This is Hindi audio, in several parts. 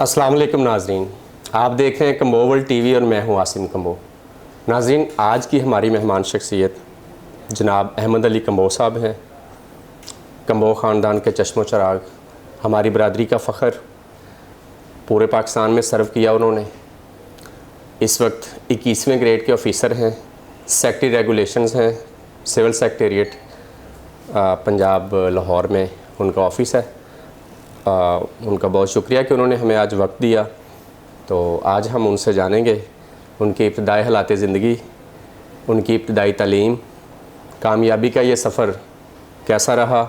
अस्सलाम वालेकुम नाजरीन, आप देख रहे हैं कम्बो वर्ल्ड टीवी और मैं हूं आसिम कम्बो। नाजरीन, आज की हमारी मेहमान शख्सियत जनाब अहमद अली कम्बो साहब हैं। कम्बो ख़ानदान के चश्मो चराग, हमारी बरदरी का फ़ख्र, पूरे पाकिस्तान में सर्व किया उन्होंने। इस वक्त 21वें ग्रेड के ऑफ़िसर हैं, सेक्रेटरी रेगुलेशंस हैं, सिविल सेक्रेटेरिएट पंजाब लाहौर में उनका ऑफ़िस है। उनका बहुत शुक्रिया कि उन्होंने हमें आज वक्त दिया। तो आज हम उनसे जानेंगे उनकी इब्तदाई हालात ज़िंदगी, उनकी इब्तदाई तालीम, कामयाबी का ये सफ़र कैसा रहा,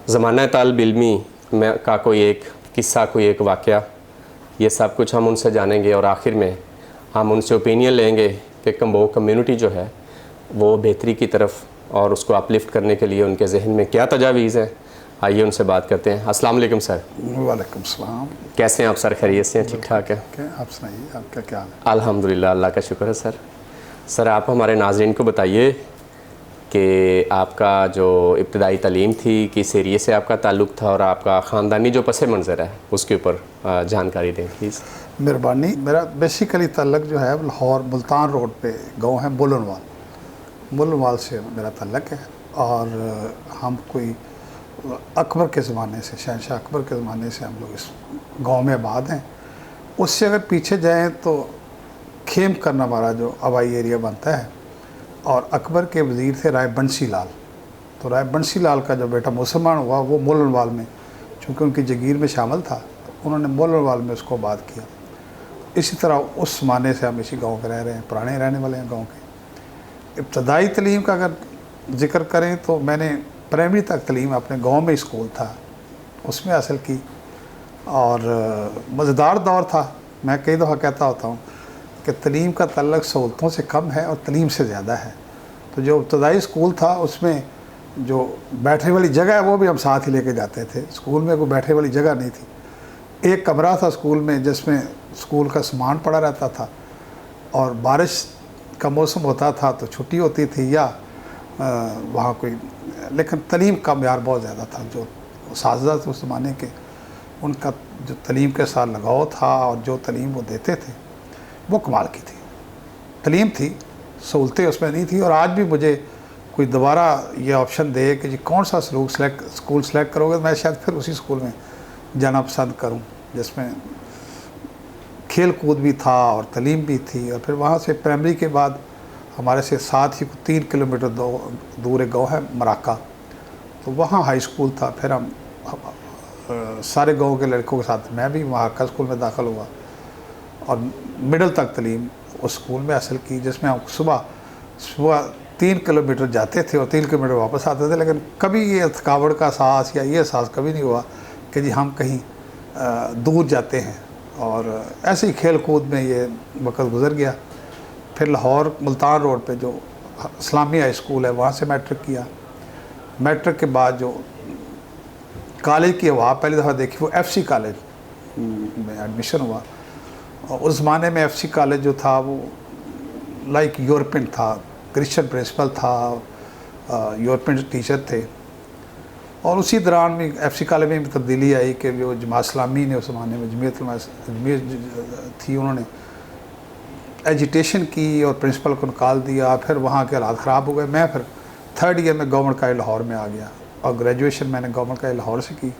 ज़माना तालिब इल्मी में का कोई एक किस्सा, कोई एक वाक़या, ये सब कुछ हम उनसे जानेंगे। और आखिर में हम उनसे ओपिनियन लेंगे कि कम्बो कम्युनिटी जो है वो बेहतरी की तरफ और उसको अपलिफ्ट करने के लिए उनके जहन में क्या तजावीज़ हैं। आइए उनसे बात करते हैं। अस्सलाम वालेकुम सर। वालेकुम सलाम। कैसे हैं आप सर? खैरियत से हैं? ठीक ठाक है? आप सुनाइए, आपका क्या हाल है? अल्हम्दुलिल्लाह, अल्लाह का शुक्र है सर। सर, आप हमारे नाज़रीन को बताइए कि आपका जो इब्तदाई तालीम थी, किस एरिए से आपका ताल्लुक़ था और आपका ख़ानदानी जो पस मंज़र है उसके ऊपर जानकारी दें प्लीज़। मेहरबानी। मेरा बेसिकली ताल्लुक़ जो है लाहौर मुल्तान रोड पे गांव है बुलनवाल। बुलनवाल से मेरा ताल्लुक़ है और हम कोई अकबर के ज़माने से, शहनशाह अकबर के ज़माने से हम लोग इस गांव में आबाद हैं। उससे अगर पीछे जाएं तो खेम करना हमारा जो हवाई एरिया बनता है, और अकबर के वज़ीर थे राय बंसी लाल। तो राय बंसी लाल का जो बेटा मुसलमान हुआ वो मोलनवाल में, चूँकि उनकी जगीर में शामिल था, तो उन्होंने मोलनवाल में उसको आबाद किया। इसी तरह उस ज़माने से हम इसी गाँव के रह रहे हैं, पुराने रहने वाले हैं गाँव के। इब्तदाई तलीम का अगर ज़िक्र करें तो मैंने प्राइमरी तक तलीम अपने गांव में स्कूल था उसमें हासिल की, और मज़ेदार दौर था। मैं कई दफ़ा कहता होता हूँ कि तलीम का तल्लुक़ सहूलतों से कम है और तलीम से ज़्यादा है। तो जो इब्तदाई स्कूल था उसमें जो बैठने वाली जगह है वो भी हम साथ ही लेके जाते थे। स्कूल में कोई बैठने वाली जगह नहीं थी। एक कमरा था स्कूल में जिसमें स्कूल का सामान पड़ा रहता था, और बारिश का मौसम होता था तो छुट्टी होती थी या वहाँ कोई, लेकिन तलीम का म्यार बहुत ज़्यादा था। जो उस्ताद थे उस ज़माने के, उनका जो तलीम के साथ लगाव था और जो तलीम वो देते थे वो कमाल की थी। तलीम थी, सहूलतें उसमें नहीं थी। और आज भी मुझे कोई दोबारा ये ऑप्शन दे कि जी कौन सा स्कूल सेलेक्ट करोगे, मैं शायद फिर उसी स्कूल में जाना पसंद करूँ जिसमें खेल कूद भी था और तलीम भी थी। और फिर वहाँ से प्राइमरी के बाद हमारे से साथ ही 3 किलोमीटर दूर एक गाँव है मराका, तो वहाँ हाई स्कूल था। फिर हम सारे गांव के लड़कों के साथ मैं भी मराका स्कूल में दाखिल हुआ और मिडिल तक तलीम उस स्कूल में हासिल की, जिसमें हम सुबह 3 किलोमीटर जाते थे और 3 किलोमीटर वापस आते थे। लेकिन कभी ये थकावट का एहसास या ये एहसास कभी नहीं हुआ कि जी हम कहीं दूर जाते हैं। और ऐसे ही खेल कूद में ये वक्त गुजर गया। फिर लाहौर मुल्तान रोड पे जो इस्लामी हाई स्कूल है वहाँ से मैट्रिक किया। मैट्रिक के बाद जो कॉलेज की हवा पहली दफ़ा देखी वो FC कॉलेज में एडमिशन हुआ। और उस ज़माने में FC कॉलेज जो था वो लाइक यूरोपियन था, क्रिश्चियन प्रिंसिपल था, यूरोपियन टीचर थे। और उसी दौरान में FC कॉलेज में भी तब्दीली आई कि जो जमात इस्लामी ने उस ज़माने में जमीयत थी, उन्होंने एजिटेशन की और प्रिंसिपल को निकाल दिया। फिर वहाँ के हालात ख़राब हो गए। मैं फिर 3rd ईयर में गवर्नमेंट कॉलेज लाहौर में आ गया और ग्रेजुएशन मैंने गवर्नमेंट कॉलेज लाहौर से की।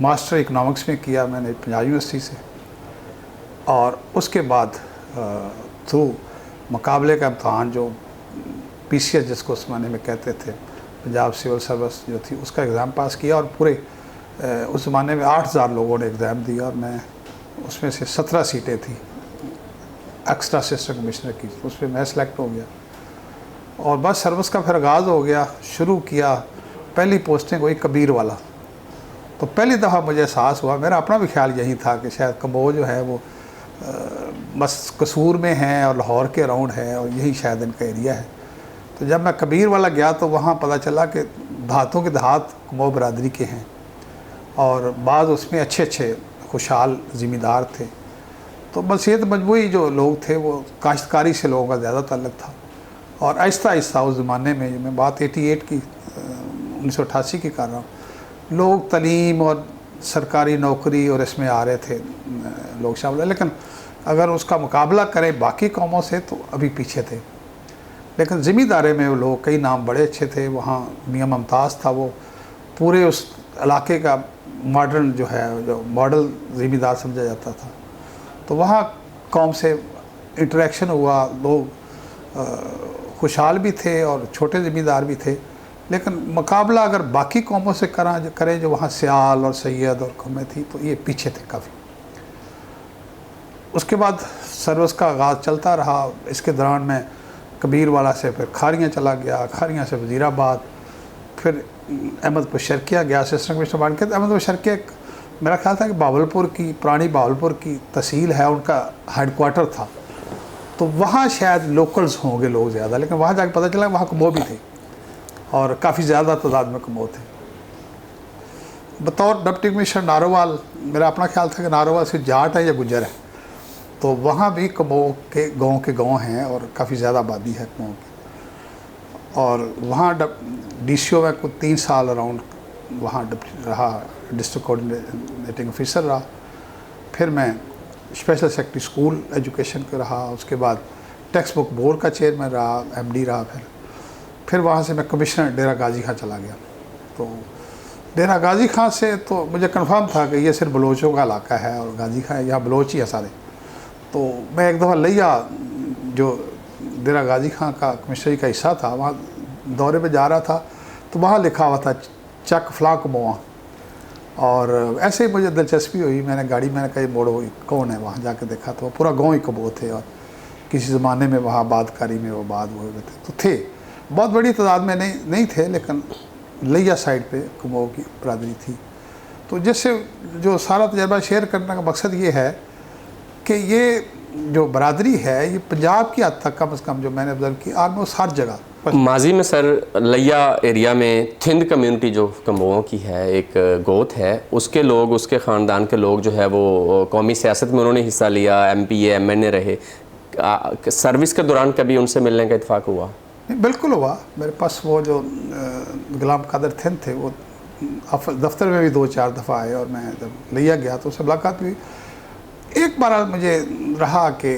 मास्टर इकनॉमिक्स में किया मैंने पंजाब यूनिवर्सिटी से। और उसके बाद थ्रू मुकाबले का इम्तहान जो PCS जिसको उस ज़माने में कहते थे, पंजाब सिविल सर्विस जो थी, उसका एग्ज़ाम पास किया। और पूरे उस ज़माने में 8000 लोगों ने एग्ज़ाम दिया और मैं उसमें से 17 सीटें थी एक्स्ट्रा असिस्टेंट कमिश्नर की, उसमें मैं सेलेक्ट हो गया। और बस सर्विस का फिर आगाज़ हो गया, शुरू किया। पहली पोस्टिंग हुई कबीर वाला। तो पहली दफ़ा मुझे एहसास हुआ, मेरा अपना भी ख्याल यही था कि शायद कम्बो जो है वो बस कसूर में है और लाहौर के अराउंड है और यही शायद इनका एरिया है। तो जब मैं कबीर वाला गया तो वहाँ पता चला कि देहातों के देहात कम्बो बरादरी के हैं और बाद उसमें अच्छे अच्छे खुशहाल ज़िम्मेदार थे। तो बस ये तो मजबूरी जो लोग थे वो काश्तकारी से लोगों का ज़्यादा ताल्लुक़ था। और आहिस्ता आहिस्ता उस ज़माने में, मैं बात 88 की 1988 की कर रहा हूँ, लोग तलीम और सरकारी नौकरी और इसमें आ रहे थे लोग शामिल हैं, लेकिन अगर उसका मुकाबला करें बाकी कौमों से तो अभी पीछे थे। लेकिन ज़िम्मेदारी में वो लोग, कई नाम बड़े अच्छे थे वहाँ। मियां मुमताज़ था, वो पूरे उस इलाके का मॉडर्न जो है, जो मॉडल ज़िम्मेदार समझा जाता था। तो वहाँ कौम से इंटरेक्शन हुआ, लोग खुशहाल भी थे और छोटे ज़िम्मेदार भी थे। लेकिन मुकाबला अगर बाकी कौमों से करें जो वहाँ सियाल और सैयद और कौमें थी, तो ये पीछे थे काफ़ी। उसके बाद सर्विस का आगाज़ चलता रहा। इसके दौरान मैं कबीरवाला से फिर खारियाँ चला गया, खारियाँ से वज़ीराबाद, फिर अहमदपुर शर्किया गया असिस्टेंट कमिश्नर बन के। अहमदपुर शर्किया मेरा ख्याल था कि बावलपुर की, पुरानी बावलपुर की तहसील है, उनका हेडक्वार्टर था। तो वहाँ शायद लोकल्स होंगे लोग ज़्यादा, लेकिन वहाँ जाके पता चला वहाँ कमो भी थे और काफ़ी ज़्यादा तादाद में कमो थे। बतौर डिप्टी कमिश्नर नारोवाल, मेरा अपना ख्याल था कि नारोवाल से जाट है या गुजर है, तो वहाँ भी कमो के गाँव हैं और काफ़ी ज़्यादा आबादी है कमो की। और वहाँ DCO में कुछ 3 साल अराउंड वहाँ रहा, डिस्ट्रिक्ट कोऑर्डिनेटिंग ऑफिसर रहा। फिर मैं स्पेशल सेक्रेटरी स्कूल एजुकेशन का रहा। उसके बाद टेक्स्ट बुक बोर्ड का चेयरमैन रहा, MD रहा। फिर वहाँ से मैं कमिश्नर डेरा गाजी खां चला गया। तो डेरा गाजी खां से तो मुझे कंफर्म था कि ये सिर्फ बलोचों का इलाका है और गाजी खां यहाँ बलोच ही है सारे। तो मैं एक दफ़ा लिया, जो डेरा गाजी खां का कमिश्नरी का हिस्सा था, वहाँ दौरे पे जा रहा था, तो वहाँ लिखा हुआ था चक फलां कमोआ। और ऐसे ही मुझे दिलचस्पी हुई, मैंने कहा मोड़ो कौन है। वहाँ जाके देखा तो पूरा गांव ही कमो थे और किसी ज़माने में वहाँ आबादकारी में वो आबाद हुए थे। तो थे बहुत बड़ी तादाद में नहीं थे, लेकिन लिया साइड पे कमो की बरादरी थी। तो जिससे जो सारा तजर्बा शेयर करने का मकसद ये है कि ये जो बरादरी है ये पंजाब की हद तक कम से कम जो मैंने ऑब्जर्व की, ऑलमोस्ट हर जगह। माजी में सर लिया एरिया में थिंद कम्युनिटी जो कमोओं की है, एक गोत है, उसके लोग, उसके ख़ानदान के लोग जो है वो कौमी सियासत में उन्होंने हिस्सा लिया, MPA MNA रहे। सर्विस के दौरान कभी उनसे मिलने का इत्फाक हुआ? बिल्कुल हुआ। मेरे पास वो जो गुलाम कादर थिंद थे, वो दफ्तर में भी 2-4 दफ़ा आए और मैं जब लिया गया तो उससे मुलाकात हुई। एक बार मुझे रहा कि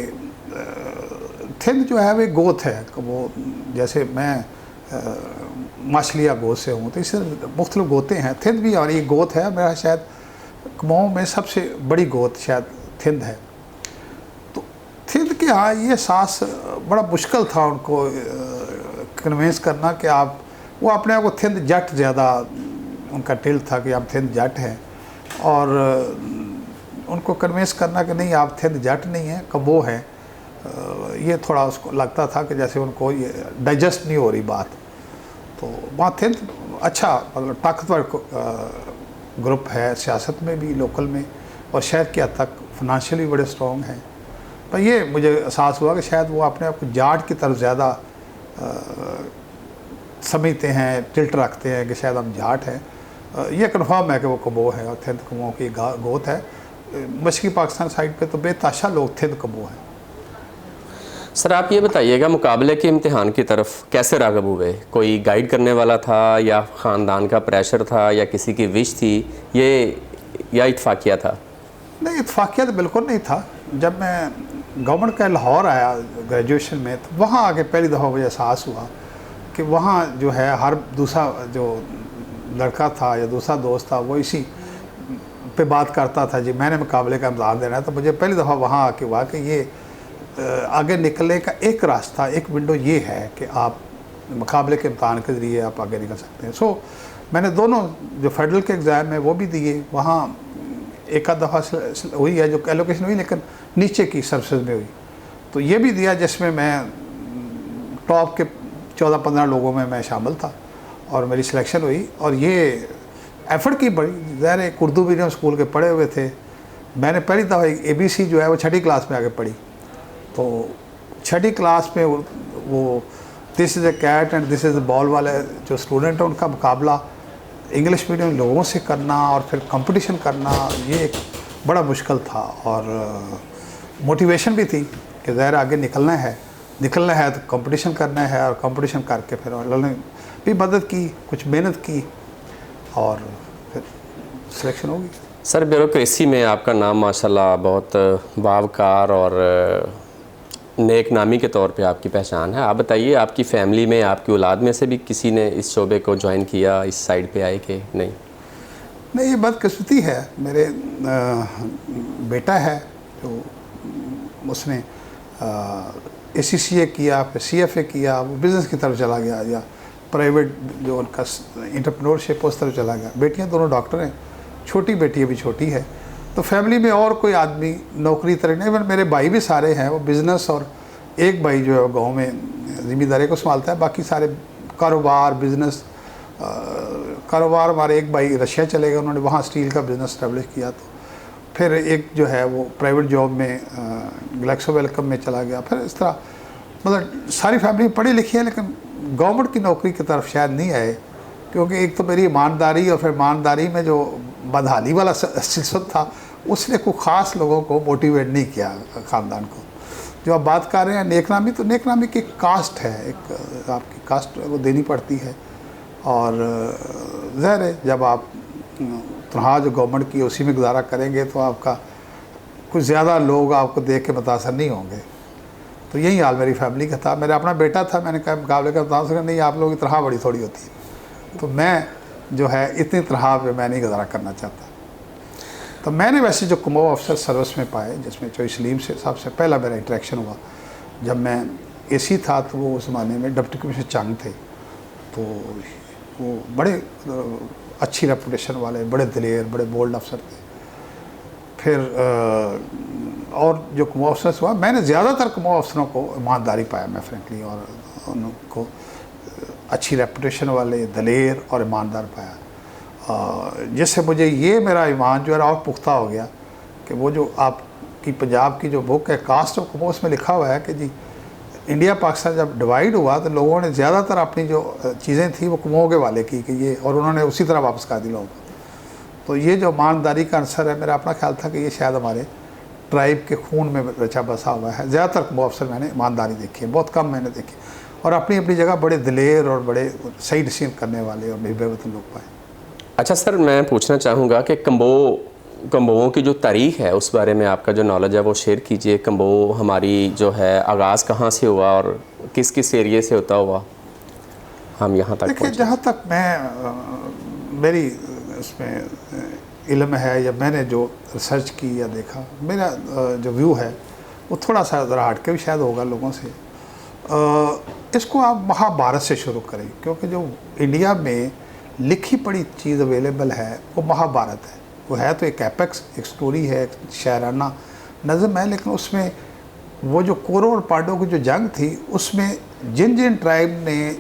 थिंद जो है वो गोत है, वो जैसे मैं माशलिया गोत से हूँ, तो इससे मुख्तलिफ गोतें हैं। थिंद भी और ये गोत है, मेरा शायद कमों में सबसे बड़ी गोत शायद थिंद है। तो थिंद के यहाँ ये एहसास बड़ा मुश्किल था उनको कन्विंस करना कि आप, वो अपने आप को थिंद जट ज़्यादा उनका टिल था कि आप थिंद जट हैं, और उनको कन्विंस करना कि नहीं आप थिंद जट नहीं हैं, कमो हैं, ये थोड़ा उसको लगता था कि जैसे उनको ये डाइजेस्ट नहीं हो रही बात। तो वहाँ थिंद अच्छा, मतलब ताकतवर ग्रुप है, सियासत में भी, लोकल में, और शहर की हद तक फाइनेंशियली बड़े स्ट्रॉन्ग हैं। पर ये मुझे एहसास हुआ कि शायद वो अपने आप को जाट की तरफ ज़्यादा समझते हैं, टिल्ट रखते हैं कि शायद हम जाट हैं। ये कन्फर्म है कि वो कमो है और थिंद कमो की गोत है। मशरक़ी पाकिस्तान साइड पे तो बेताशा लोग थिंद कमो हैं। सर आप ये बताइएगा, मुकाबले के इम्तिहान की तरफ कैसे राग़िब हुए? कोई गाइड करने वाला था या ख़ानदान का प्रेशर था या किसी की विश थी, ये या इत्फाकिया था? नहीं, इत्फाकिया तो बिल्कुल नहीं था। जब मैं गवर्नमेंट का लाहौर आया ग्रेजुएशन में, तो वहाँ आके पहली दफ़ा मुझे एहसास हुआ कि वहाँ जो है हर दूसरा जो लड़का था या दूसरा दोस्त था वो इसी पे बात करता था, जी मैंने मुकाबले का इम्तिहान देना है। तो मुझे पहली दफ़ा वहाँ आके हुआ कि ये आगे निकलने का एक रास्ता, एक विंडो ये है कि आप मुकाबले के इम्तिहान के ज़रिए आप आगे निकल सकते हैं। सो मैंने दोनों जो फेडरल के एग्ज़ाम है वो भी दिए, वहाँ एक आध दफ़ा हुई है जो एलोकेशन हुई, लेकिन नीचे की सर्विसेज में हुई। तो ये भी दिया जिसमें मैं टॉप के 14-15 लोगों में मैं शामिल था और मेरी सिलेक्शन हुई। और ये एफ़र्ट की बड़ी, ज़ाहिर एक उर्दू मीडियम स्कूल के पढ़े हुए थे। मैंने पहली दफ़ा ABC जो है वो 6ठी क्लास में आके पढ़ी। तो 6ठी क्लास में वो this is a cat and this is a ball वाले जो स्टूडेंट हैं, उनका मुकाबला इंग्लिश मीडियम लोगों से करना और फिर कंपटीशन करना, ये एक बड़ा मुश्किल था। और मोटिवेशन भी थी कि ज़ाहिर आगे निकलना है तो कंपटीशन करना है, और कंपटीशन करके फिर उन्होंने भी मदद की, कुछ मेहनत की और फिर सिलेक्शन होगी। सर ब्यूरोक्रेसी में आपका नाम माशाल्लाह बहुत बावकार और नेक नामी के तौर पे आपकी पहचान है। आप बताइए, आपकी फ़ैमिली में, आपकी औलाद में से भी किसी ने इस शोबे को ज्वाइन किया, इस साइड पे आए कि नहीं? नहीं, ये बदकिस्मती है। मेरे बेटा है जो उसने ACCA किया, फिर CFA किया, वो बिज़नेस की तरफ चला गया, या प्राइवेट जो उनका एंटरप्रेन्योरशिप उस तरफ चला गया। बेटियां दोनों डॉक्टर हैं, छोटी बेटी अभी छोटी है। तो फैमिली में और कोई आदमी नौकरी तरह नहीं, मेरे भाई भी सारे हैं वो बिज़नेस, और एक भाई जो है वो गाँव में ज़िम्मेदारी को संभालता है, बाकी सारे कारोबार बिज़नेस। कारोबार हमारे एक भाई रशिया चले गए, उन्होंने वहाँ स्टील का बिज़नेस इस्टेब्लिश किया। तो फिर एक जो है वो प्राइवेट जॉब में ग्लैक्सो वेलकम में चला गया। फिर इस तरह मतलब सारी फैमिली पढ़ी लिखी है, लेकिन गवर्नमेंट की नौकरी की तरफ शायद नहीं आए, क्योंकि एक तो मेरी ईमानदारी, और फिर ईमानदारी में जो बदहाली वाला सिलसिला था उसने कोई ख़ास लोगों को मोटिवेट नहीं किया ख़ानदान को। जो आप बात कर रहे हैं नेकनामी, तो नेकनामी की कास्ट है, एक आपकी कास्ट वो देनी पड़ती है। और ज़ाहिर है जब आप तनख्वाह जो गवर्नमेंट की उसी में गुजारा करेंगे तो आपका कुछ ज़्यादा लोग आपको देख के मुतासर नहीं होंगे। तो यही हाल मेरी फैमिली का था। मेरा अपना बेटा था, मैंने कहा मुकाबले का मुतासर नहीं, आप लोगों की तनख्वाह बड़ी थोड़ी होती है, तो मैं जो है इतनी तनख्वाह पे मैं नहीं गुजारा करना चाहता। तो मैंने वैसे जो कमो अफसर सर्विस में पाए, जिसमें चौधरी सलीम से साहब से पहला मेरा इंटरेक्शन हुआ जब मैं AC था, तो वो उस ज़माने में डिप्टी कमिश्नर चंग थे। तो वो बड़े अच्छी रेपुटेशन वाले, बड़े दिलेर, बड़े बोल्ड अफसर थे। फिर और जो कमो अफसर हुआ, मैंने ज़्यादातर कमो अफसरों को ईमानदारी पाया मैं फ्रेंकली, और उनको अच्छी रेपुटेशन वाले, दलेर और ईमानदार पाया, जिससे मुझे ये मेरा ईमान जो है और पुख्ता हो गया कि वो जो आपकी पंजाब की जो बुक है कास्ट ऑफ कमो, उसमें लिखा हुआ है कि जी इंडिया पाकिस्तान जब डिवाइड हुआ तो लोगों ने ज़्यादातर अपनी जो चीज़ें थी वो कमो के वाले की कि ये, और उन्होंने उसी तरह वापस कर दी लोगों को। तो ये जो ईमानदारी का अंसर है, मेरा अपना ख्याल था कि ये शायद हमारे ट्राइब के खून में रचा बसा हुआ है। ज़्यादातर कमो अफसर मैंने ईमानदारी देखी है, बहुत कम मैंने देखी, और अपनी अपनी जगह बड़े दिलेर और बड़े सही डिसीजन करने वाले और महबूब वतन लोग पाए। अच्छा सर, मैं पूछना चाहूँगा कि कम्बों की जो तारीख़ है उस बारे में आपका जो नॉलेज है वो शेयर कीजिए। कम्बो हमारी जो है आगाज़ कहाँ से हुआ और किस किस एरिए से होता हुआ हम यहाँ तक देखिए, जहाँ तक मैं मेरी इसमें इल्म है या मैंने जो रिसर्च की या देखा, मेरा जो व्यू है वो थोड़ा सा ज़रा हट के भी शायद होगा लोगों से। इसको आप महाभारत से शुरू करें, क्योंकि जो इंडिया में लिखी पढ़ी चीज़ अवेलेबल है वो महाभारत है। वो है तो एक एपेक्स, एक स्टोरी है, एक शायराना नज़म है, लेकिन उसमें वो जो कौरव और पांडवों की जो जंग थी उसमें जिन जिन ट्राइब ने,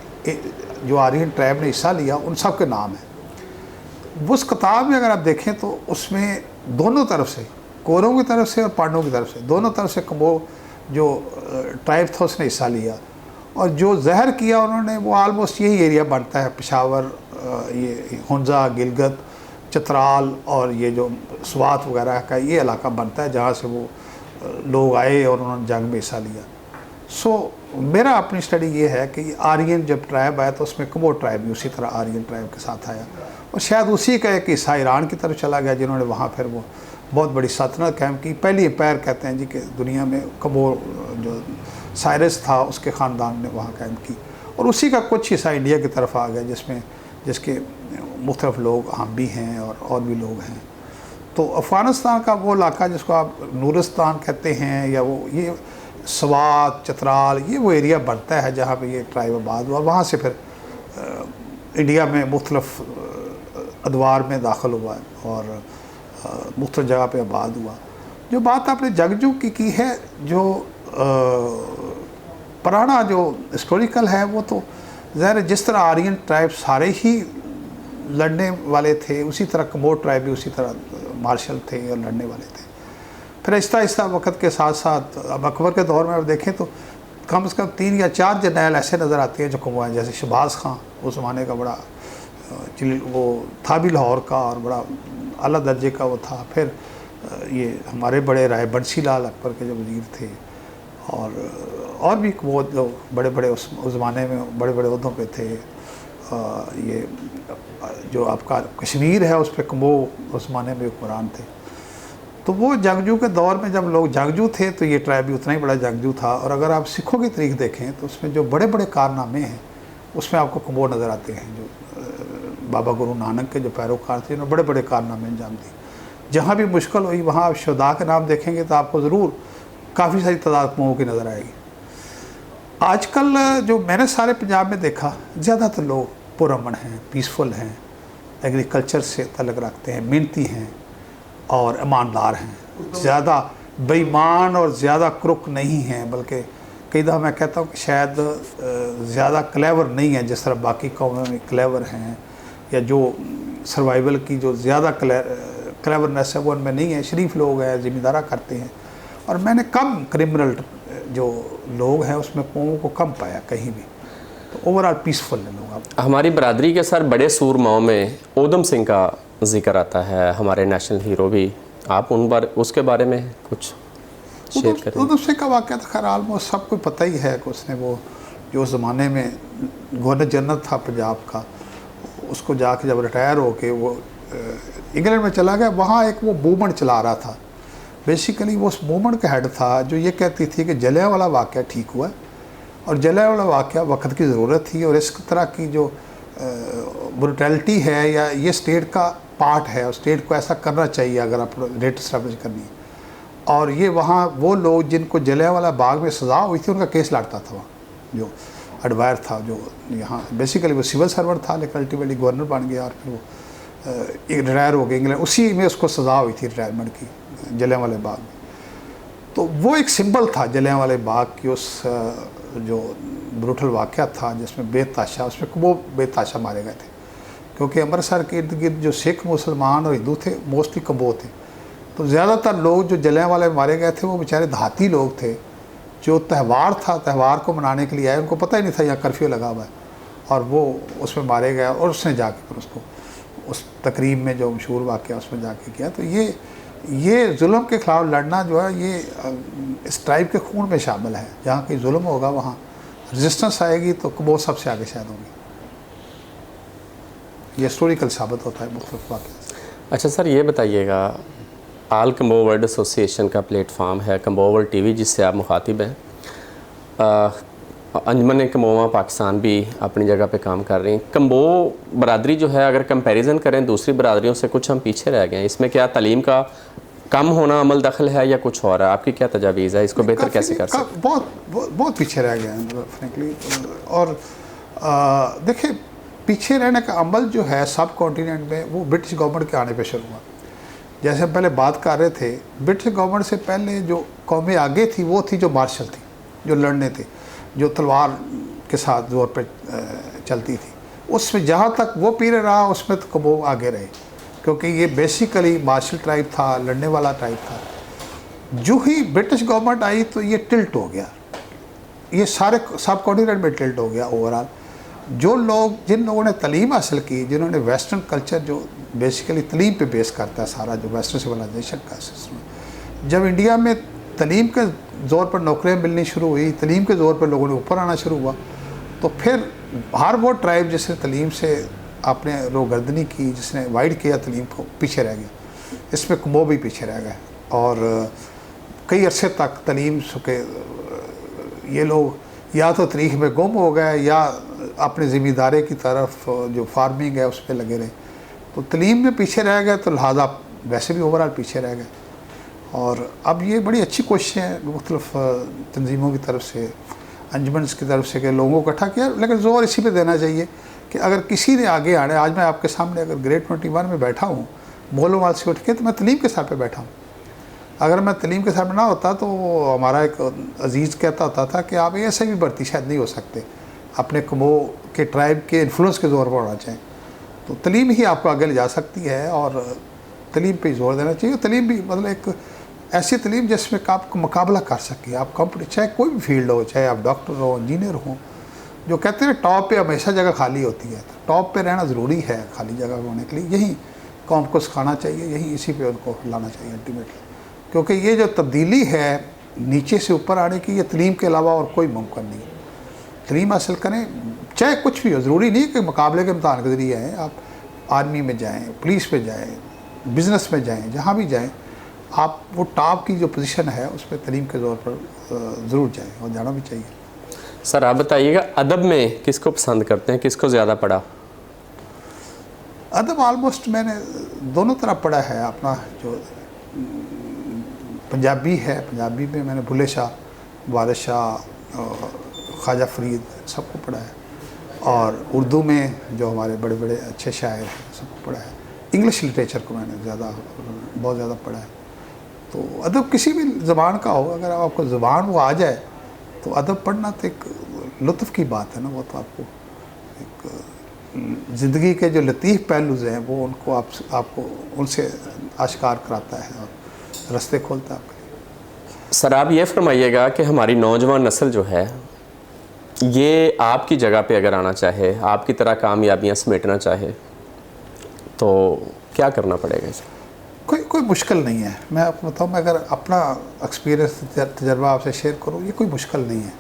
जो आर्यन ट्राइब ने हिस्सा लिया, उन सब के नाम हैं। उस किताब में अगर आप देखें तो उसमें दोनों तरफ से, कौरवों की तरफ से और पांडवों की तरफ से, दोनों तरफ से कमो जो ट्राइब था उसने हिस्सा लिया। और जो जहर किया उन्होंने, वो आलमोस्ट यही एरिया बनता है, पेशावर, ये हुंजा, गिलगित, चित्राल और ये जो स्वात वगैरह का ये इलाका बनता है जहाँ से वो लोग आए और उन्होंने जंग में हिस्सा लिया। सो मेरा अपनी स्टडी ये है कि आर्यन जब ट्राइब आया तो उसमें कमो ट्राइब भी उसी तरह आर्यन ट्राइब के साथ आया, और शायद उसी का एक हिस्सा ईरान की तरफ चला गया, जिन्होंने वहाँ फिर वो बहुत बड़ी सल्तनत कायम की। पहली एम्पायर कहते हैं जी कि दुनिया में कमो जो साइरस था उसके ख़ानदान ने वहाँ कायम की, और उसी का कुछ हिस्सा इंडिया की तरफ आ गया, जिसके मुख्तलिफ लोग हम भी हैं और भी लोग हैं। तो अफ़गानिस्तान का वो इलाका जिसको आप नूरिस्तान कहते हैं, या वो ये स्वात, चित्राल, ये वो एरिया बढ़ता है जहाँ पे ये ट्राइब आबाद हुआ। वहाँ से फिर इंडिया में मुख्तलिफ अदवार में दाखिल हुआ और मुख्तलिफ जगह पे आबाद हुआ। जो बात आपने जंगजू की है, जो पुराना जो हिस्टोरिकल है, वो तो ज़ाहिर जिस तरह आर्यन ट्राइब सारे ही लड़ने वाले थे, उसी तरह कमो ट्राइब भी उसी तरह मार्शल थे और लड़ने वाले थे। फिर आहिस्ता आहिस्ता वक्त के साथ साथ अब अकबर के दौर में आप देखें तो कम से कम 3 या 4 जर्नैल ऐसे नज़र आते हैं जो कमो हैं, जैसे शहबाज खां उस ज़माने का बड़ा वो था भी लाहौर का और बड़ा आला दर्जे का वो था। फिर ये हमारे बड़े राय बंसी लाल अकबर के जो वज़ीर थे, और भी वो जो बड़े बड़े उस ज़माने में बड़े बड़े ओहदों पे थे, ये जो आपका कश्मीर है उस पर कम्बो उस ज़माने में हुक्मरान थे। तो वो जंगजू के दौर में जब लोग जंगजू थे तो ये ट्राइब भी उतना ही बड़ा जंगजू था। और अगर आप सिखों की तारीख देखें तो उसमें जो बड़े बड़े कारनामे हैं उसमें आपको कम्बो नज़र आते हैं। जो बाबा गुरु नानक के जो पैरोकार थे उन्होंने बड़े बड़े कारनामे अंजाम दिए। जहाँ भी मुश्किल हुई वहाँ आप शुहदा के नाम देखेंगे तो आपको ज़रूर काफ़ी सारी तादाद कम्बो की नज़र आएगी। आजकल जो मैंने सारे पंजाब में देखा, ज़्यादातर लोग पुरअमन हैं, पीसफुल हैं, एग्रीकल्चर से तल्लुक़ रखते हैं, मेहनती हैं और ईमानदार हैं। ज़्यादा बेईमान और ज़्यादा क्रुक नहीं हैं, बल्कि कई दफ़ा मैं कहता हूँ कि शायद ज़्यादा क्लेवर नहीं है जिस तरह बाकी कौमों में क्लेवर हैं, या जो सर्वाइवल की जो ज़्यादा क्लेवरनेस है वो उनमें नहीं है। शरीफ लोग हैं, ज़िम्मेदारा करते हैं। और मैंने कम क्रिमिनल जो लोग हैं उसमें कौमों को कम पाया कहीं भी। तो ओवरऑल पीसफुल है लोग। हमारी बरादरी के सर बड़े सूरमाओं में ऊधम सिंह का जिक्र आता है, हमारे नेशनल हीरो भी। आप उसके बारे में कुछ शेयर करें। ऊधम सिंह का वाक़या तो खैर ऑलमोस्ट सबको पता ही है कि उसने वो जो उस ज़माने में गवर्नर जनरल था पंजाब का, उसको जाके जब रिटायर होके वो इंग्लैंड में चला गया, वहाँ एक वो मूवमेंट चला रहा था। बेसिकली वो उस मूवमेंट का हेड था जो ये कहती थी कि जलियांवाला वाक़या ठीक हुआ और जलियांवाला वाक़या वक्त की ज़रूरत थी, और इस तरह की जो ब्रुटैलिटी है या ये स्टेट का पार्ट है और स्टेट को ऐसा करना चाहिए अगर आप रेट इस्टेब्लिश करनी है। और ये वहाँ वो लोग जिनको जलियांवाला बाग में सज़ा हुई थी उनका केस लड़ता था वहाँ, जो एडवायर था, जो यहाँ बेसिकली वो सिविल सर्वेंट था लेकिन अल्टीमेटली गवर्नर बन गया और फिर वो रिटायर हो गए इंग्लैंड। उसी में उसको सज़ा हुई थी रिटायरमेंट की जलियांवाला बाग में। तो वो एक सिंबल था जलियांवाला बाग की, उस जो ब्रूटल वाक़या था जिसमें बेताशा, उसमें वो बेताशा मारे गए थे। क्योंकि अमृतसर के इर्द गिर्द जो सिख मुसलमान और हिंदू थे मोस्टली कम्बो थे। तो ज़्यादातर लोग जो जलियांवाला में मारे गए थे वो बेचारे देहाती लोग थे, जो त्यौहार था त्यौहार को मनाने के लिए आए, उनको पता ही नहीं था यहाँ कर्फ्यू लगा हुआ है, और वो उसमें मारे गए। और उसने जाके फिर उसको उस तकरीब में जो मशहूर वाक़या उसमें जाके किया। तो ये जुल्म के ख़िलाफ़ लड़ना जो है ये इस ट्राइब के खून में शामिल है। जहाँ कहीं जुल्म होगा वहाँ रेजिस्टेंस आएगी तो कम्बो सबसे आगे शायद होगी। ये हिस्टोरिकल साबित होता है मुख्तलिफ वाक़या। अच्छा सर, ये बताइएगा, आल कम्बो वर्ल्ड एसोसिएशन का प्लेटफार्म है कम्बो वर्ल्ड टीवी जिससे आप मुखातिब हैं। अंजमन कम्बोआ पाकिस्तान भी अपनी जगह पे काम कर रही हैं। कम्बो बरादरी जो है अगर कंपैरिजन करें दूसरी बरादरियों से कुछ हम पीछे रह गए हैं। इसमें क्या तालीम का कम होना अमल दखल है या कुछ और है? आपकी क्या तजावीज़ है, इसको बेहतर कैसे कर सकते? बहुत पीछे रह गए हैं फ्रेंकली। और देखिए, पीछे रहने का अमल जो है सब कॉन्टिनेंट में वो ब्रिटिश गवर्नमेंट के आने पे शुरू हुआ। जैसे हम पहले बात कर रहे थे, ब्रिटिश गवर्नमेंट से पहले जो कौमें आगे थी वो थी जो मार्शल थी, जो लड़ने थे, जो तलवार के साथ जोर पे चलती थी। उसमें जहाँ तक वो पीरियड रहा उसमें तो कम्बो आगे रहे, क्योंकि ये बेसिकली मार्शल ट्राइब था, लड़ने वाला ट्राइब था। जो ही ब्रिटिश गवर्नमेंट आई तो ये टिल्ट हो गया, ये सारे सब कॉन्टिनेंट में टिल्ट हो गया ओवरऑल। जो लोग जिन लोगों ने तालीम हासिल की, जिन्होंने वेस्टर्न कल्चर जो बेसिकली तालीम पे बेस करता है सारा जो वेस्टर्न सिविलाइजेशन का सिस्टम, जब इंडिया में तालीम के ज़ोर पर नौकरियाँ मिलनी शुरू हुई, तालीम के ज़ोर पर लोगों ने ऊपर आना शुरू हुआ, तो फिर हर वो ट्राइब जिसने तालीम से आपने रोगर्दनी की, जिसने वाइड किया तालीम को, पीछे रह गया। इसमें कम्बो भी पीछे रह गए और कई अरसे तक तालीम के ये लोग या तो तारीख में गुम हो गए या अपने ज़िम्मेदारी की तरफ जो फार्मिंग है उस पर लगे रहे। तो तालीम में पीछे रह गए तो लिहाजा वैसे भी ओवरऑल पीछे रह गए। और अब ये बड़ी अच्छी कोशिशें हैं मुख्तलिफ तंजीमों की तरफ से, अंजुमन की तरफ से, कि लोगों को इकट्ठा किया। लेकिन ज़ोर इसी पे देना चाहिए कि अगर किसी ने आगे आना है, आज मैं आपके सामने अगर ग्रेड 21 में बैठा हूँ मोलोवाल से उठ के, तो मैं तालीम के साथ पे बैठा हूँ। अगर मैं तालीम के साथ ना होता तो हमारा एक अजीज़ कहता होता था कि आप ऐसे भी भर्ती शायद नहीं हो सकते, अपने कम्बो के ट्राइब के इन्फ्लुएंस के ज़ोर पर होना चाहिए। तो तालीम ही आपको आगे ले जा सकती है और तालीम पे जोर देना चाहिए। तालीम भी मतलब एक ऐसी तालीम जिसमें आप मुकाबला कर सकें, आप कंपनी, चाहे कोई भी फील्ड हो, चाहे आप डॉक्टर हो, इंजीनियर हो। जो कहते हैं टॉप पे हमेशा जगह खाली होती है, तो टॉप पे रहना ज़रूरी है खाली जगह होने के लिए। यही कौम को सिखाना चाहिए, यही इसी पे उनको लाना चाहिए अल्टीमेटली। क्योंकि ये जो तब्दीली है नीचे से ऊपर आने की, ये तालीम के अलावा और कोई मुमकिन नहीं। तालीम हासिल करें, चाहे कुछ भी हो, ज़रूरी नहीं कि मुकाबले के इम्तहान के ज़रिए आएँ, आप आर्मी में जाएँ, पुलिस में जाएँ, बिज़नेस में जाएँ, जहाँ भी जाएँ, आप वो टॉप की जो पोजीशन है उस पर तालीम के तौर पर ज़रूर जाएँ और जाना भी चाहिए। सर आप बताइएगा, अदब में किसको पसंद करते हैं, किसको ज़्यादा पढ़ा? अदब ऑलमोस्ट मैंने दोनों तरफ पढ़ा है। अपना जो पंजाबी है, पंजाबी में मैंने बुल्ले शाह, वारिस शाह, ख्वाजा फरीद सबको पढ़ा है, और उर्दू में जो हमारे बड़े बड़े अच्छे शायर हैं सबको पढ़ा है। इंग्लिश लिटरेचर को मैंने बहुत ज़्यादा पढ़ा है। तो अदब किसी भी ज़बान का हो, अगर आपको ज़बान वो आ जाए तो अदब पढ़ना तो एक लुत्फ़ की बात है ना। वो तो आपको एक ज़िंदगी के जो लतीफ़ पहलूज़ हैं वो उनको आपको उनसे आश्कार कराता है और रास्ते खोलता है आपके लिए। सर आप ये फरमाइएगा कि हमारी नौजवान नस्ल जो है ये आपकी जगह पे अगर आना चाहे, आपकी तरह कामयाबियाँ समेटना चाहे, तो क्या करना पड़ेगा इसे? कोई मुश्किल नहीं है। मैं आपको बताऊँ, मैं अगर अपना एक्सपीरियंस तजर्बा आपसे शेयर करूँ, ये कोई मुश्किल नहीं है।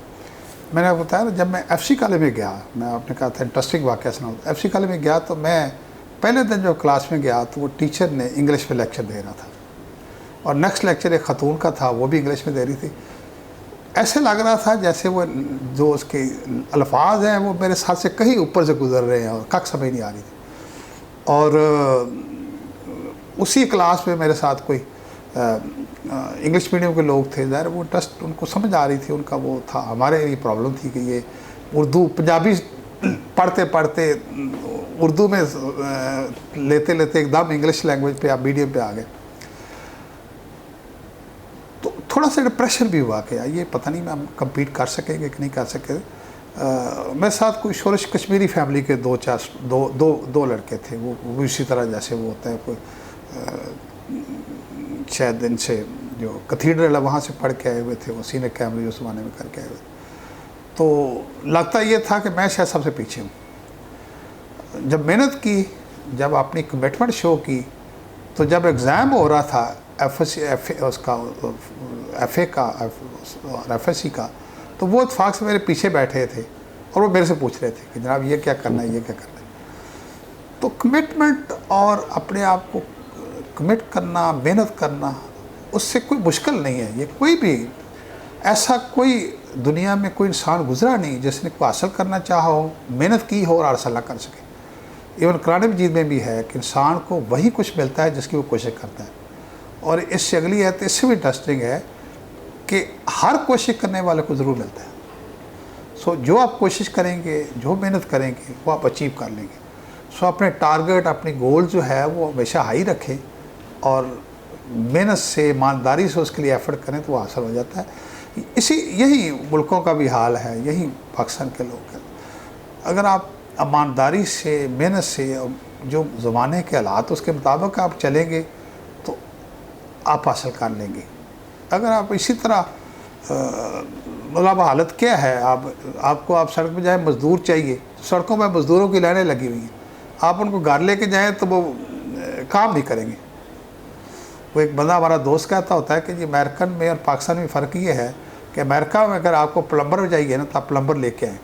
मैंने आपको बताया ना, जब मैं FC कॉलेज में गया, मैं आपने कहा था इंटरेस्टिंग वाक़या सुनाऊँ। FC कॉलेज में गया तो मैं पहले दिन जब क्लास में गया तो वो टीचर ने इंग्लिश में लेक्चर दे रहा था, और नेक्स्ट लेक्चर एक ख़तून का था, वो भी इंग्लिश में दे रही थी। ऐसे लग रहा था जैसे वो जो उसके अल्फाज हैं वो मेरे साथ से कहीं ऊपर से गुजर रहे हैं और कख समझ नहीं आ रही थी। और उसी क्लास में मेरे साथ कोई इंग्लिश मीडियम के लोग थे, ज़ाहिर वो इंटरेस्ट उनको समझ आ रही थी, उनका वो था। हमारे ये प्रॉब्लम थी कि ये उर्दू पंजाबी पढ़ते पढ़ते उर्दू में लेते लेते एकदम इंग्लिश लैंग्वेज पे आप मीडियम पे आ गए, तो थोड़ा सा डिप्रेशन भी हुआ कि ये पता नहीं हम कम्पीट कर सकेंगे कि नहीं कर सके। मेरे साथ कोई शोरश कश्मीरी फैमिली के दो लड़के थे, वो इसी तरह जैसे वो होता है, कोई शायद इनसे जो कैथीड्रल है वहाँ से पढ़ के आए हुए थे, वो सीनियर कैमरे उस ज़माने में करके आए हुए। तो लगता ये था कि मैं शायद सबसे पीछे हूँ। जब मेहनत की, जब अपनी कमिटमेंट शो की, तो जब एग्ज़ाम हो रहा था FA का और FSC का, तो वो इत्फाक से मेरे पीछे बैठे थे और वो मेरे से पूछ रहे थे कि जनाब ये क्या करना है, ये क्या करना है। तो कमिटमेंट और अपने आप को कमिट करना, मेहनत करना, उससे कोई मुश्किल नहीं है। ये कोई भी ऐसा कोई दुनिया में कोई इंसान गुजरा नहीं जिसने कोई हासिल करना चाहा हो, मेहनत की हो और हासिल ना कर सके। इवन कुरान मजीद में भी है कि इंसान को वही कुछ मिलता है जिसकी वो कोशिश करता है। और इससे अगली है तो इससे भी इंटरेस्टिंग है कि हर कोशिश करने वाले को ज़रूर मिलता है। सो जो आप कोशिश करेंगे, जो मेहनत करेंगे, वो आप अचीव कर लेंगे। सो अपने टारगेट, अपनी गोल जो है वो हमेशा हाई रखें और मेहनत से, ईमानदारी से उसके लिए एफर्ट करें तो वो हासिल हो जाता है। यही मुल्कों का भी हाल है, यही पाकिस्तान के लोग हैं। अगर आप ईमानदारी से, मेहनत से, जो ज़माने के हालात उसके मुताबिक आप चलेंगे तो आप हासिल कर लेंगे। अगर आप इसी तरह मतलब हालत क्या है, आप सड़क पर जाए, मज़दूर चाहिए, तो सड़कों में मज़दूरों की लाइनें लगी हुई हैं। आप उनको घर लेके जाएँ तो वो काम नहीं करेंगे। वो एक बंदा हमारा दोस्त कहता होता है कि जी अमेरिकन में और पाकिस्तान में फ़र्क ये है कि अमेरिका में अगर आपको प्लम्बर चाहिए ना तो आप प्लम्बर लेके आएँ।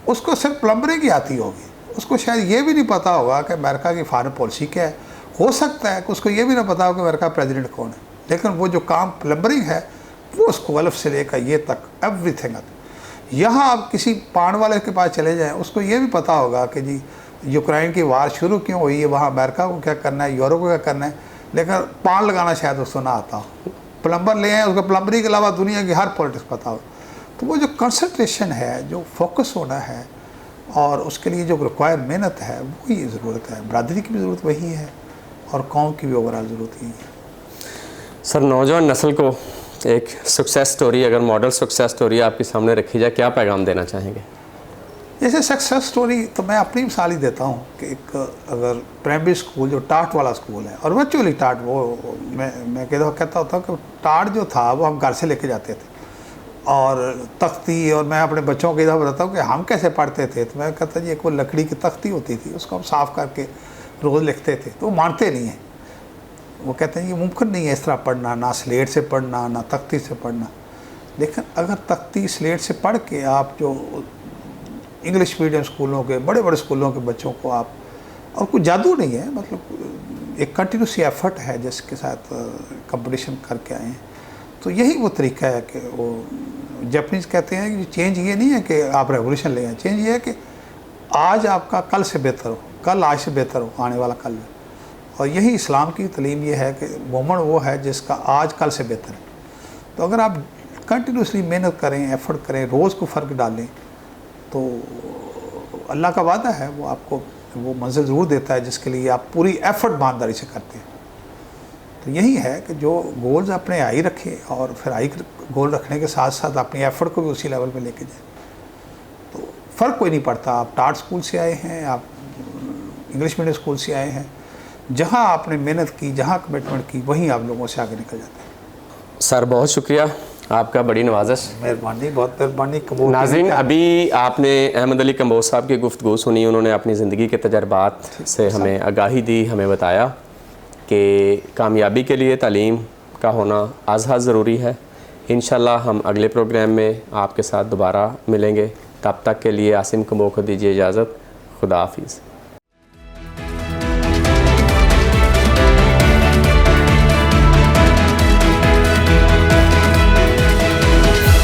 उसको सिर्फ प्लम्बरिंग ही आती होगी, उसको शायद ये भी नहीं पता होगा कि अमेरिका की फॉरेन पॉलिसी क्या है। हो सकता है कि उसको ये भी ना पता हो कि अमेरिका प्रेसिडेंट कौन है, लेकिन वो जो काम प्लम्बरिंग है वो उसको अल्फ से लेकर ये तक एवरीथिंग आता है। यहाँ आप किसी पान वाले के पास चले जाएँ, उसको ये भी पता होगा कि जी यूक्रेन की वार शुरू क्यों हुई है, वहाँ अमेरिका को क्या करना है, यूरोप को क्या करना है, लेकिन पान लगाना शायद उसको ना आता हो। प्लम्बर ले आए, उसको प्लम्बरी के अलावा दुनिया की हर पॉलिटिक्स पता हो। तो वो जो कंसंट्रेशन है, जो फोकस होना है और उसके लिए जो रिक्वायर मेहनत है, वही ज़रूरत है। बरादरी की भी ज़रूरत वही है और कौम की भी ओवरऑल ज़रूरत यही है। सर नौजवान नस्ल को एक सक्सेस स्टोरी, अगर मॉडल सक्सेस स्टोरी आपके सामने रखी जाए, क्या पैगाम देना चाहेंगे? जैसे सक्सेस स्टोरी तो मैं अपनी मिसाल ही देता हूँ कि एक अगर प्राइमरी स्कूल जो टाट वाला स्कूल है, और वर्चुअली टाट, वो मैं कहता होता हूँ कि टाट जो था वो हम घर से लेके जाते थे और तख्ती, और मैं अपने बच्चों को इधर बताता हूँ कि हम कैसे पढ़ते थे। तो मैं कहता जी एक वो लकड़ी की तख्ती होती थी, उसको हम साफ़ करके रोज़ लिखते थे। तो वो मानते नहीं हैं, वो कहते हैं ये मुमकिन नहीं है इस तरह पढ़ना, ना स्लेट से पढ़ना, ना तख्ती से पढ़ना। लेकिन अगर तख्ती स्लेट से पढ़ के आप जो इंग्लिश मीडियम स्कूलों के, बड़े बड़े स्कूलों के बच्चों को आप, और कोई जादू नहीं है, मतलब एक कंटिन्यूस एफर्ट है जिसके साथ कंपटीशन करके आए हैं। तो यही वो तरीका है कि वो जापानीज़ कहते हैं कि चेंज ये नहीं है कि आप रेवोल्यूशन ले आए, चेंज ये है कि आज आपका कल से बेहतर हो, कल आज से बेहतर हो, आने वाला कल है। और यही इस्लाम की तालीम ये है कि मोमन वो है जिसका आज कल से बेहतर है। तो अगर आप कंटिन्यूसली मेहनत करें, एफर्ट करें, रोज़ को फ़र्क डालें, तो अल्लाह का वादा है वो आपको वो मंजिल ज़रूर देता है जिसके लिए आप पूरी एफर्ट ईमानदारी से करते हैं। तो यही है कि जो गोल्स अपने हाई रखें और फिर हाई गोल रखने के साथ साथ अपनी एफर्ट को भी उसी लेवल पे लेके जाए, तो फ़र्क कोई नहीं पड़ता। आप टाट स्कूल से आए हैं, आप इंग्लिश मीडियम स्कूल से आए हैं, जहाँ आपने मेहनत की, जहाँ कमिटमेंट की, वहीं आप लोगों से आगे निकल जाते हैं। सर बहुत शुक्रिया आपका, बड़ी नवाजिश। मेहरबानी, बहुत मेहरबानी। नाज़रीन, अभी आपने अहमद अली कम्बोज साहब की गुफ्तगू सुनी। उन्होंने अपनी ज़िंदगी के तजर्बात से हमें आगाही दी, हमें बताया कि कामयाबी के लिए तालीम का होना आज़ ज़रूरी है। इंशाल्लाह हम अगले प्रोग्राम में आपके साथ दोबारा मिलेंगे। तब तक के लिए आसिम कम्बो को दीजिए इजाज़त। खुदा हाफिज़।